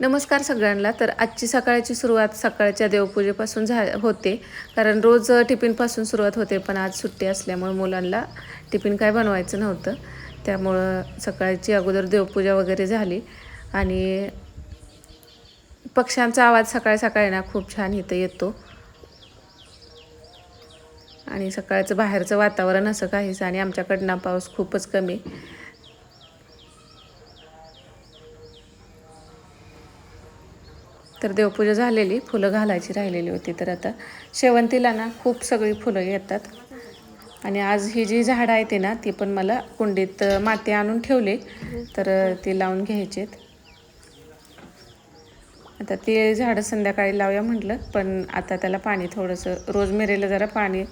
नमस्कार सगळ्यांना. तर आजची सकाळची सुरुवात सकाळच्या देवपूजेपासून होते. कारण रोज टिफिनपासून सुरुवात होते, पण आज सुट्टी असल्यामुळे मुलांना टिफिन काय बनवायचं नव्हतं. त्यामुळं सकाळची अगोदर देवपूजा वगैरे झाली आणि पक्ष्यांचा आवाज सकाळी सकाळी ना खूप छान इथं येतो आणि सकाळचं बाहेरचं वातावरण असं काहीच आणि आमच्याकडनं पाऊस खूपच कमी. तर देवपूजा झालेली, फुलं घालायची राहिलेली होती. तर आता शेवंतीला ना खूप सगळी फुलं येतात आणि आज ही जी झाडं आहे ती ना ती पण मला कुंडीत माती आणून ठेवले, तर ती लावून घ्यायचेत. आता ते झाडं संध्याकाळी लावूया म्हटलं, पण आता त्याला पाणी थोडंसं रोजमेरीला जरा पाणी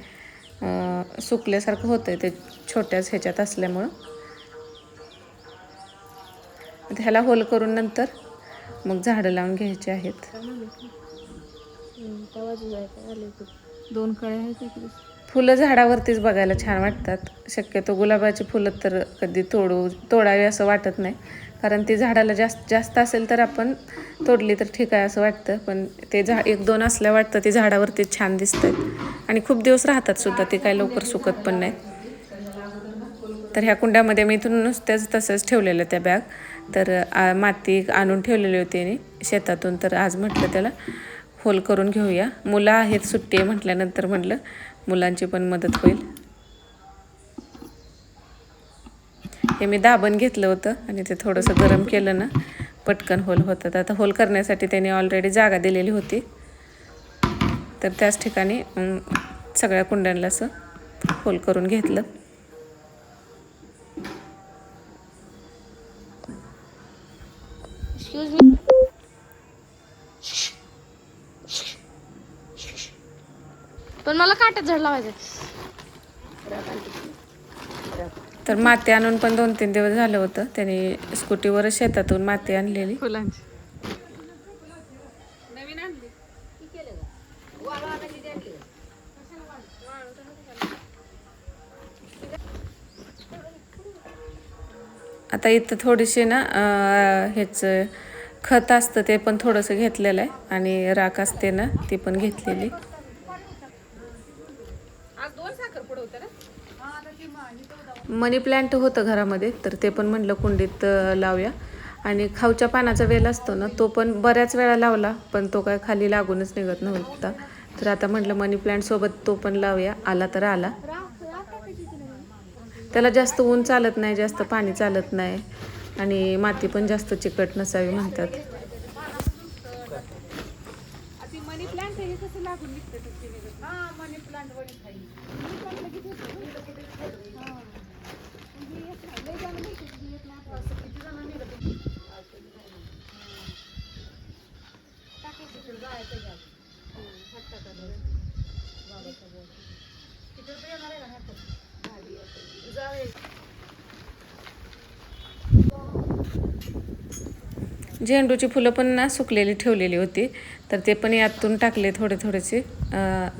सुकल्यासारखं होतं ते छोट्याच ह्याच्यात असल्यामुळं. ह्याला होल करून नंतर मग झाडं लावून घ्यायची आहेत. दोन कळे आहेत. फुलं झाडावरतीच बघायला छान वाटतात. शक्यतो गुलाबाची फुलं तर कधी तोडावी असं वाटत नाही, कारण ती झाडाला जास्त असेल तर आपण तोडली तर ठीक आहे असं वाटतं. पण ते एक दोन असल्या वाटतं ती झाडावरती छान दिसतात आणि खूप दिवस राहतात सुद्धा. ते काय लवकर सुकत पण नाही. तर ह्या कुंड्यामध्ये मी इथून नुसत्याच तसंच ठेवलेलं त्या बॅग. तर माती आणून ठेवलेली होती आणि शेतातून. तर आज म्हटलं त्याला होल करून घेऊया. मुलं आहेत, सुट्टी आहे म्हटल्यानंतर म्हटलं मुलांची पण मदत होईल. हे मी दाबण घेतलं होतं आणि ते थोडंसं गरम केलं ना पटकन होल होतात. आता होल करण्यासाठी त्याने ऑलरेडी जागा दिलेली होती, तर त्याच ठिकाणी सगळ्या कुंड्यांना असं होल करून घेतलं. पण मला काट्यात झाड लावायचं. तर माती आणून पण 2-3 दिवस झालं होतं. त्याने स्कूटीवरच शेतातून माती आणलेली फुलांची. नवीन आणली. आता इथं थोडीशी ना ह्याचं खत असतं ते पण थोडंसं घेतलेलं आहे आणि राख असते ना ती पण घेतलेली. मनी प्लॅन्ट होतं घरामध्ये, तर ते पण म्हणलं कुंडीत लावूया. आणि खाऊच्या पानाचा वेल असतो ना तो पण बऱ्याच वेळा लावला, पण तो काय खाली लागूनच निघत नव्हता. तर आता म्हटलं मनी प्लॅन्ट सोबत तो पण लावूया. आला तर आला. त्याला जास्त ऊन चालत नाही, जास्त पाणी चालत नाही आणि माती पण जास्त चिकट नसावी म्हणतात. मनी प्लांट हे कसं लागून निघतं? मनी प्लांट झेंडूची फुलं पण ना सुकलेली ठेवलेली होती, तर ते पण यातून टाकले थोडेसे.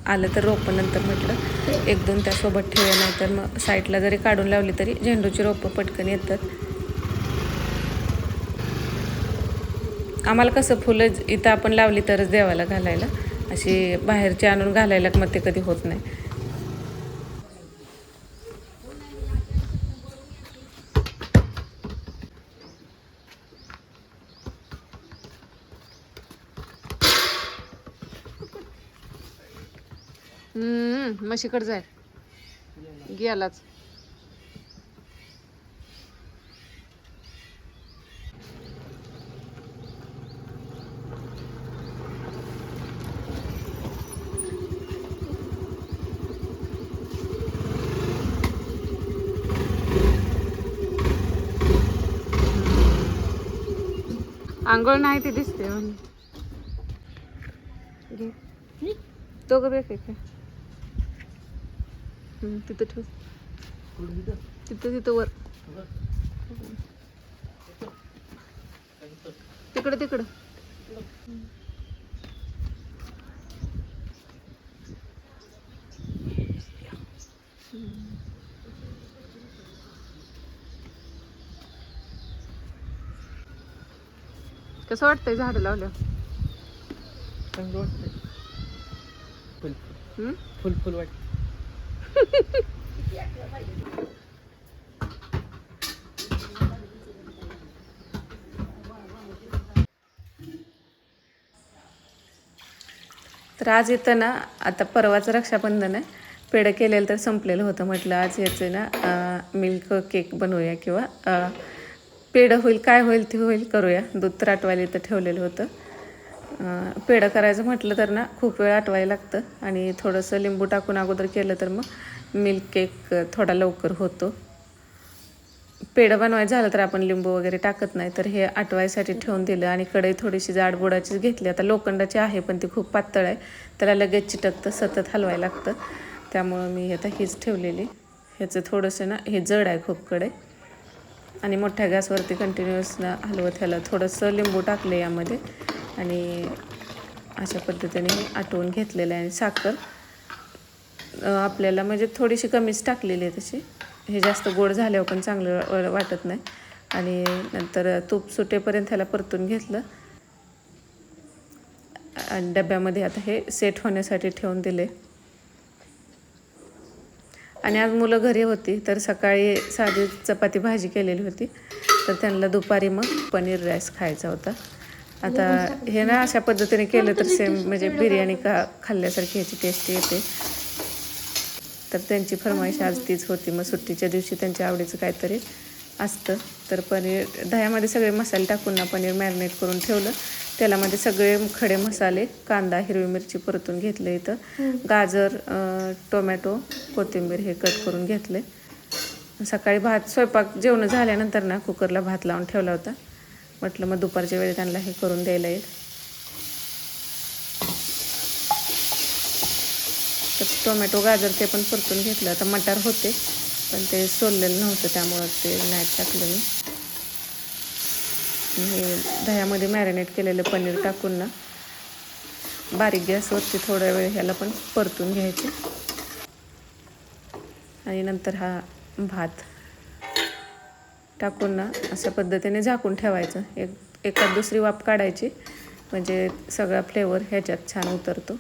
आलं तर रोपं नंतर म्हटलं 1-2 त्यासोबत ठेवूया, नाही तर मग साईडला जरी काढून लावली तरी झेंडूची रोपं पटकन येतात. आम्हाला कसं फुलं इथं आपण लावली तरच देवाला घालायला, अशी बाहेरची आणून घालायला मग ते कधी होत नाही. म्हशीकडे जाय गेलाच. आंघोळ नाही ती दिसते तो ग बेक आहे. तिथं ठेव, तिथं वर, तिकडं. कसं वाटतंय झाडं लावलं? चांगलं वाटतंय. फुल फुल फुल वाटतं. तर आज येतं ना, आता परवाचं रक्षाबंधन आहे, पेढं केलेलं तर संपलेलं होतं. म्हटलं आज याचं ना मिल्क केक बनवूया किंवा पेढं होईल, काय होईल ते होईल, करूया. दूध तर आटवायला इथं ठेवलेलं होतं. पेढं करायचं म्हटलं तर ना खूप वेळ आटवायला लागतं आणि थोडंसं लिंबू टाकून अगोदर केलं तर मग मिल्क केक थोडा लवकर होतो. पेढं बनवायचं झालं तर आपण लिंबू वगैरे टाकत नाही, तर हे आटवायसाठी ठेवून दिलं. आणि कढई थोडीशी जाडबुडाचीच घेतली. आता लोखंडाची आहे पण ती खूप पातळ आहे, त्याला लगेच चिटकतं, सतत हलवायला लागतं. त्यामुळं मी आता हीच ठेवलेली. ह्याचं थोडंसं ना हे जड आहे खूप कढई. आणि मोठ्या गॅसवरती कंटिन्युअस हलवत ह्याला थोडंसं लिंबू टाकलं यामध्ये आणि अशा पद्धतीने आटवून घेतलेलं आहे. आणि साखर आपल्याला म्हणजे थोडीशी कमीच टाकलेली आहे तशी. हे जास्त गोड झाल्यावर पण चांगलं वाटत नाही. आणि नंतर तूप सुटेपर्यंत ह्याला परतून घेतलं आणि डब्यामध्ये आता हे सेट होण्यासाठी ठेवून दिले. आणि आज मुलं घरी होती तर सकाळी साधी चपाती भाजी केलेली होती, तर त्यांना दुपारी मग पनीर राईस खायचा होता. आता हे ना अशा पद्धतीने केलं तर सेम म्हणजे बिर्याणी खाल्ल्यासारखी ह्याची टेस्ट येते. तर त्यांची फरमाईश आज तीच होती. मग सुट्टीच्या दिवशी त्यांच्या आवडीचं काहीतरी असतं. तर पनीर दह्यामध्ये सगळे मसाले टाकून ना पनीर मॅरिनेट करून ठेवलं. तेलामध्ये सगळे खडे मसाले, कांदा, हिरवी मिरची परतून घेतले. इथं गाजर, टोमॅटो, कोथिंबीर हे कट करून घेतले. सकाळी स्वयंपाक जेवण झाल्यानंतर ना कुकरला भात लावून ठेवला होता. म्हटलं मग दुपारच्या वेळी त्यांना हे करून द्यायला येईल. तर टोमॅटो, गाजर ते पण परतून घेतलं. आता मटार होते पण ते सोललेलं नव्हतं त्यामुळं ते नाही टाकलं मी. हे दह्यामध्ये मॅरिनेट केलेलं पनीर टाकून ना बारीक गॅसवरती थोड्या वेळ ह्याला पण परतून घ्यायचे. आणि नंतर हा भात टाकून ना अशा पद्धतीने झाकून ठेवायचं. एखाद दुसरी वाफ काढायची म्हणजे सगळा फ्लेवर ह्याच्यात छान उतरतो.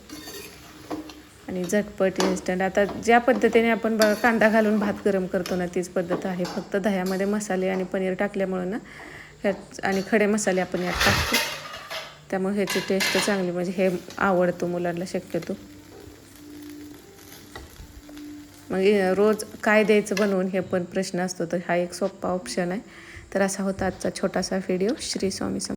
आणि झटपट इन्स्टंट. आता ज्या पद्धतीने आपण बघा कांदा घालून भात गरम करतो ना तीच पद्धत आहे. फक्त दह्यामध्ये मसाले आणि पनीर टाकल्यामुळं ना ह्यात आणि खडे मसाले आपण यात टाकतो, त्यामुळे ह्याची टेस्ट चांगली म्हणजे हे आवडतो मुलांना शक्यतो. मग रोज काय द्यायचं बनवून हे पण प्रश्न असतो, तर हा एक सोपा ऑप्शन आहे. तर असा होता आजचा छोटासा व्हिडिओ. श्री स्वामी समर्थ.